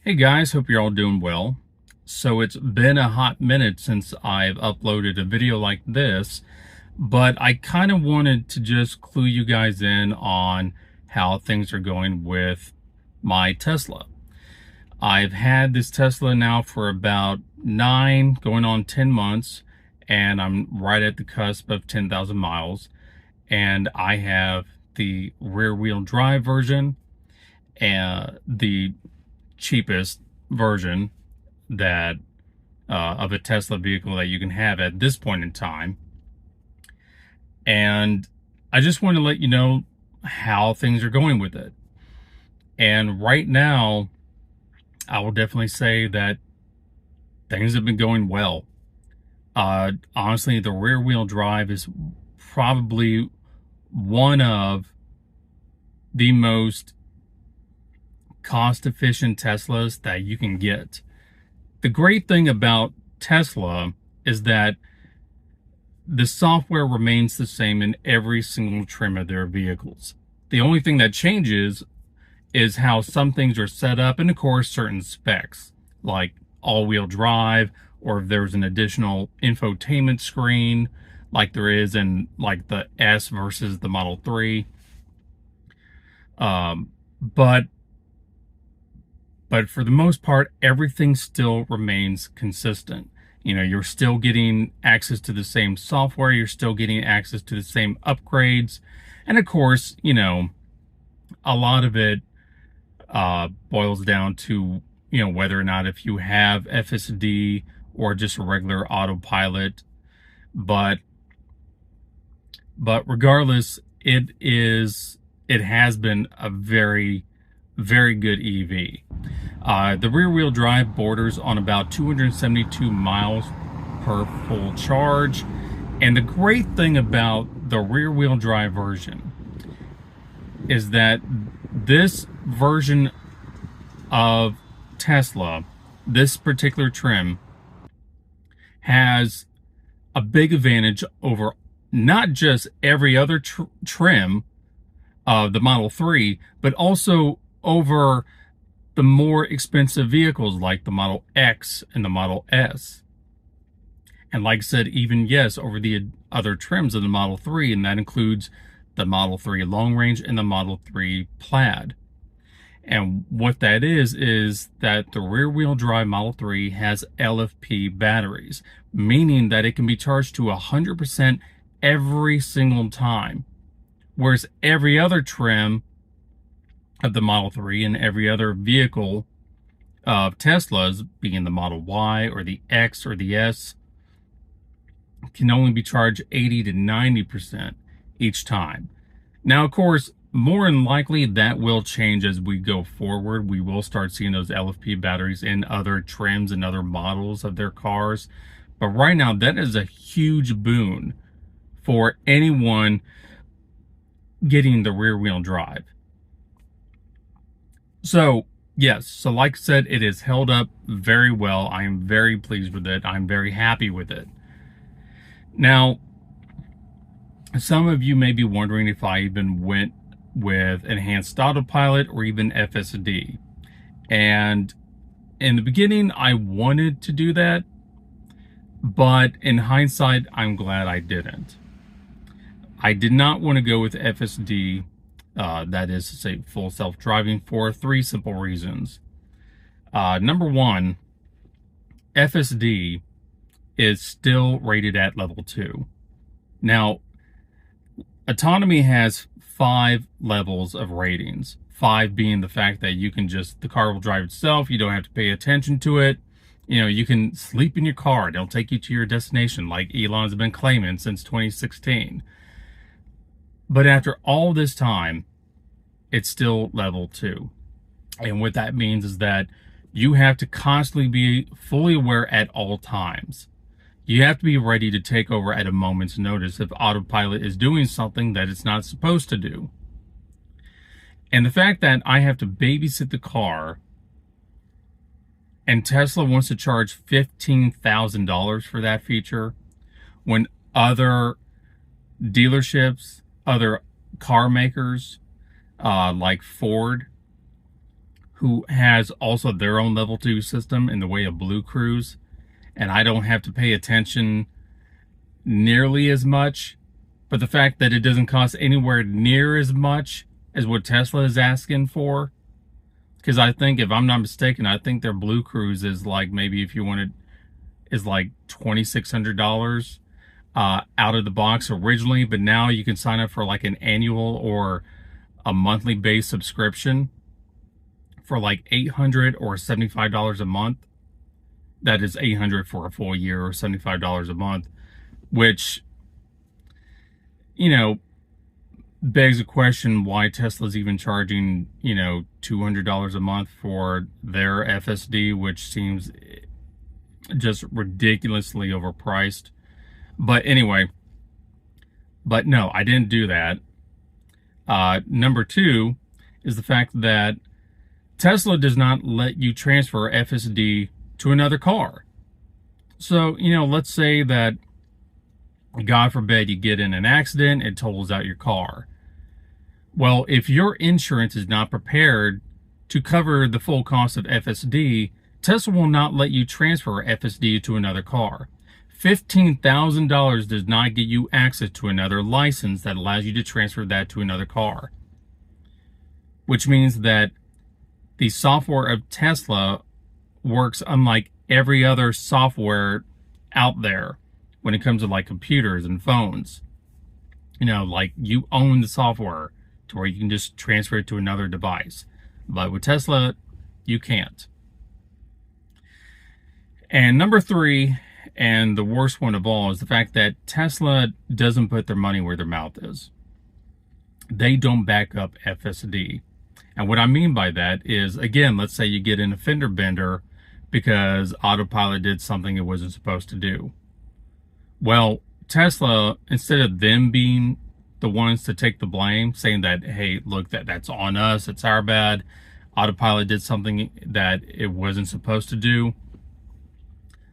Hey guys, hope you're all doing well. So it's been a hot minute since I've uploaded a video like this, but I kind of wanted to just clue you guys in on how things are going with my Tesla. I've had this Tesla now for about going on 10 months, and I'm right at the cusp of 10,000 miles. And I have the rear wheel drive version and the cheapest version that of a Tesla vehicle that you can have at this point in time. And I just want to let you know how things are going with it. And right now, I will definitely say that things have been going well. Honestly, the rear wheel drive is probably one of the most cost efficient Teslas that you can get. The great thing about Tesla is that the software remains the same in every single trim of their vehicles. The only thing that changes is how some things are set up, and of course certain specs like all-wheel drive, or if there's an additional infotainment screen like there is in like the S versus the Model 3. But for the most part, everything still remains consistent. You know, you're still getting access to the same software, you're still getting access to the same upgrades. And of course, you know, a lot of it boils down to, you know, whether or not if you have FSD or just a regular autopilot. But regardless, it has been a very good EV. The rear wheel drive borders on about 272 miles per full charge. And the great thing about the rear wheel drive version is that this version of Tesla, this particular trim, has a big advantage over not just every other trim of the Model 3, but also over the more expensive vehicles like the Model X and the Model S. And like I said, even yes, over the other trims of the Model 3, and that includes the Model 3 Long Range and the Model 3 Plaid. And what that is that the rear wheel drive Model 3 has LFP batteries, meaning that it can be charged to 100% every single time. Whereas every other trim of the Model 3 and every other vehicle of Tesla's, being the Model Y or the X or the S, can only be charged 80 to 90% each time. Now, of course, more than likely that will change as we go forward. We will start seeing those LFP batteries in other trims and other models of their cars. But right now, that is a huge boon for anyone getting the rear wheel drive. So yes, so like I said, it has held up very well. I am very pleased with it. I'm very happy with it. Now, some of you may be wondering if I even went with enhanced autopilot or even FSD. And in the beginning, I wanted to do that, but in hindsight, I'm glad I didn't. I did not want to go with FSD, that is to say full self-driving, for three simple reasons. Number one, FSD is still rated at level 2. Now, autonomy has 5 levels of ratings. 5 being the fact that you can the car will drive itself, you don't have to pay attention to it. You know, you can sleep in your car, it'll take you to your destination, like Elon's been claiming since 2016. But after all this time, it's still level 2. And what that means is that you have to constantly be fully aware at all times. You have to be ready to take over at a moment's notice if autopilot is doing something that it's not supposed to do. And the fact that I have to babysit the car, and Tesla wants to charge $15,000 for that feature, when other dealerships, other car makers, like Ford, who has also their own level 2 system in the way of Blue Cruise, and I don't have to pay attention nearly as much. But the fact that it doesn't cost anywhere near as much as what Tesla is asking for, because I think, if I'm not mistaken, I think their Blue Cruise is like, maybe if you wanted, is like $2,600 out of the box originally, but now you can sign up for like an annual or a monthly based subscription for like $800 or $75 a month. That is $800 for a full year or $75 a month, which, you know, begs the question why Tesla's even charging, you know, $200 a month for their FSD, which seems just ridiculously overpriced. But anyway, but no, I didn't do that. Number two is the fact that Tesla does not let you transfer FSD to another car. So, you know, let's say that, God forbid, you get in an accident, it totals out your car. Well, if your insurance is not prepared to cover the full cost of FSD, Tesla will not let you transfer FSD to another car. $15,000 does not get you access to another license that allows you to transfer that to another car. Which means that the software of Tesla works unlike every other software out there when it comes to like computers and phones. You know, like, you own the software to where you can just transfer it to another device. But with Tesla, you can't. And number three, and the worst one of all, is the fact that Tesla doesn't put their money where their mouth is. They don't back up FSD. And what I mean by that is, again, let's say you get in a fender bender because Autopilot did something it wasn't supposed to do. Well, Tesla, instead of them being the ones to take the blame, saying that, hey, look, that's on us, it's our bad, Autopilot did something that it wasn't supposed to do,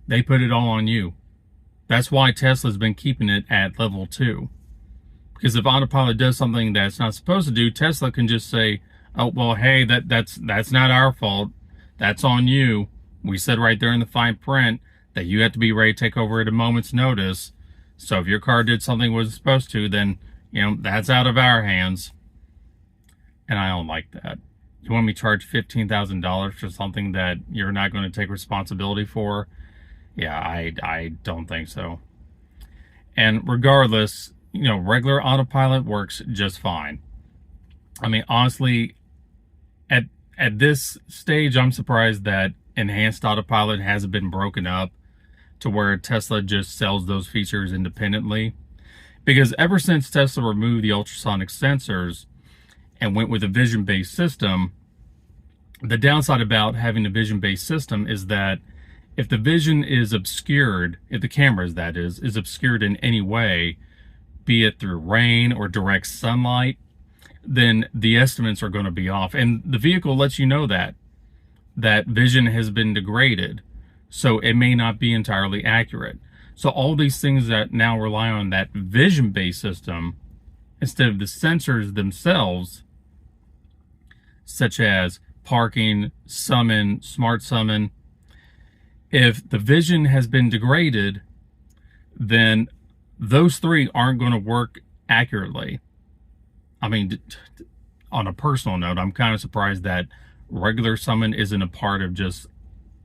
they put it all on you. That's why Tesla's been keeping it at level 2. Because if Autopilot does something that it's not supposed to do, Tesla can just say, oh, well, hey, that's not our fault. That's on you. We said right there in the fine print that you have to be ready to take over at a moment's notice. So if your car did something it wasn't supposed to, then, you know, that's out of our hands. And I don't like that. You want me to charge $15,000 for something that you're not going to take responsibility for? Yeah, I don't think so. And regardless, you know, regular Autopilot works just fine. I mean, honestly, at this stage, I'm surprised that enhanced Autopilot hasn't been broken up to where Tesla just sells those features independently. Because ever since Tesla removed the ultrasonic sensors and went with a vision-based system, the downside about having a vision-based system is that if the vision is obscured, if the cameras, that is obscured in any way, be it through rain or direct sunlight, then the estimates are going to be off. And the vehicle lets you know that vision has been degraded. So it may not be entirely accurate. So all these things that now rely on that vision-based system instead of the sensors themselves, such as parking, summon, smart summon, if the vision has been degraded, then those three aren't going to work accurately. I mean, on a personal note, I'm kind of surprised that regular summon isn't a part of just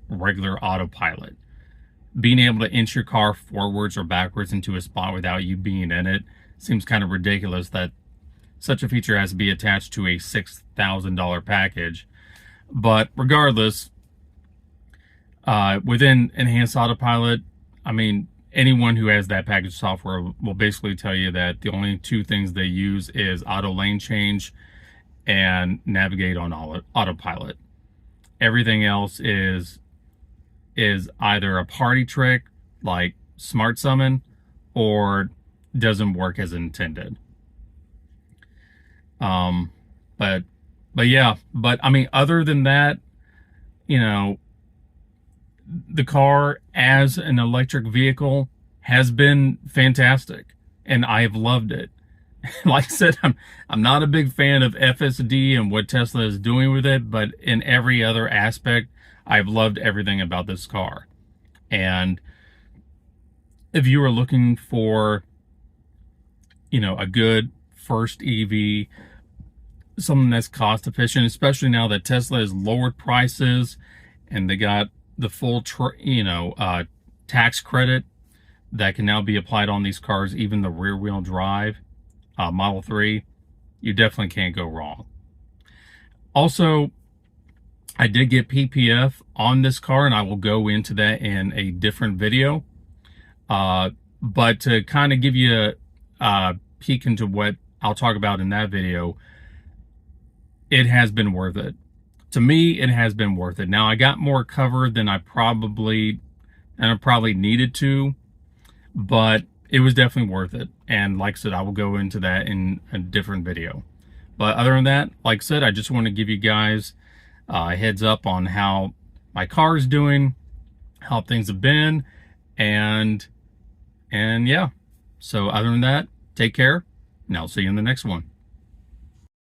regular Autopilot. Being able to inch your car forwards or backwards into a spot without you being in it seems kind of ridiculous that such a feature has to be attached to a $6,000 package. But regardless, within Enhanced Autopilot, I mean, anyone who has that package software will basically tell you that the only two things they use is auto lane change and navigate on Autopilot. Everything else is either a party trick like Smart Summon or doesn't work as intended. But I mean, other than that, you know, the car as an electric vehicle has been fantastic and I've loved it. like I said, I'm not a big fan of FSD and what Tesla is doing with it, but in every other aspect, I've loved everything about this car. And if you are looking for, a good first EV, something that's cost efficient, especially now that Tesla has lowered prices and they got the full, tax credit that can now be applied on these cars, even the rear wheel drive Model 3, you definitely can't go wrong. Also, I did get PPF on this car, and I will go into that in a different video. But to kind of give you a peek into what I'll talk about in that video, it has been worth it. To me, it has been worth it. Now, I got more cover than I probably needed to, but it was definitely worth it. And like I said, I will go into that in a different video. But other than that, like I said, I just want to give you guys a heads up on how my car is doing, how things have been, and yeah. So other than that, take care, and I'll see you in the next one.